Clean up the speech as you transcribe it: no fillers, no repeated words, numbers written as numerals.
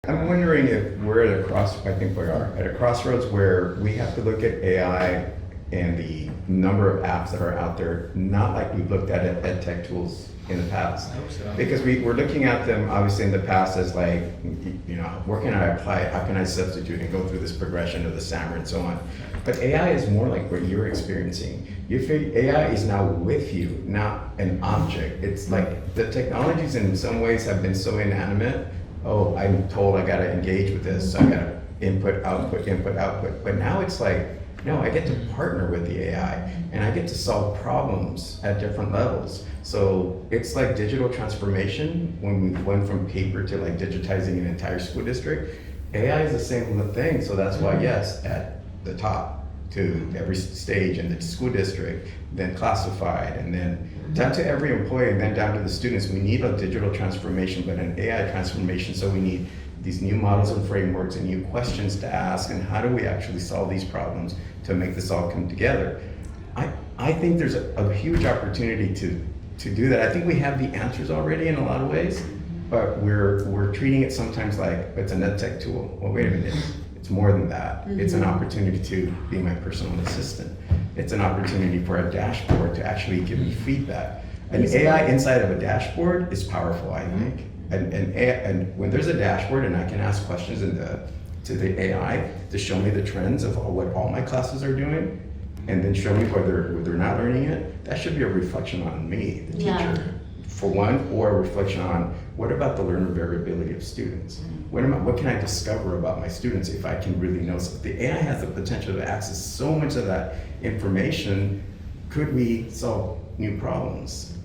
I'm wondering if we're at a I think we are, at a crossroads where we have to look at AI and the number of apps that are out there, not like we've looked at ed tech tools in the past. I hope so. Because we're looking at them obviously in the past as like, where can I apply it? How can I substitute and go through this progression of the SAMR and so on? But AI is more like what you're experiencing. AI is now with you, not an object. It's like the technologies in some ways have been so inanimate. Oh, I'm told I gotta engage with this, so I gotta input, output. But now it's like, no, I get to partner with the AI and I get to solve problems at different levels. So it's like digital transformation when we went from paper to like digitizing an entire school district. AI is the same thing, so that's why yes, at the top to every stage in the school district, then classified, and then down to every employee, and then down to the students. We need a digital transformation, but an AI transformation, so we need these new models and frameworks and new questions to ask, and how do we actually solve these problems to make this all come together? I think there's a huge opportunity to do that. I think we have the answers already in a lot of ways, but we're treating it sometimes like it's an ed tech tool. Well, wait a minute, it's more than that. It's an opportunity to be my personal assistant. It's an opportunity for a dashboard to actually give me feedback. An AI inside of a dashboard is powerful, I think. And when there's a dashboard and I can ask questions to the AI to show me the trends of what all my classes are doing, and then show me whether they're not learning it, that should be a reflection on me, the teacher, for one, or a reflection on what about the learner variability of students? What can I discover about my students if I can really know? So the AI has the potential to access so much of that information. Could we solve new problems?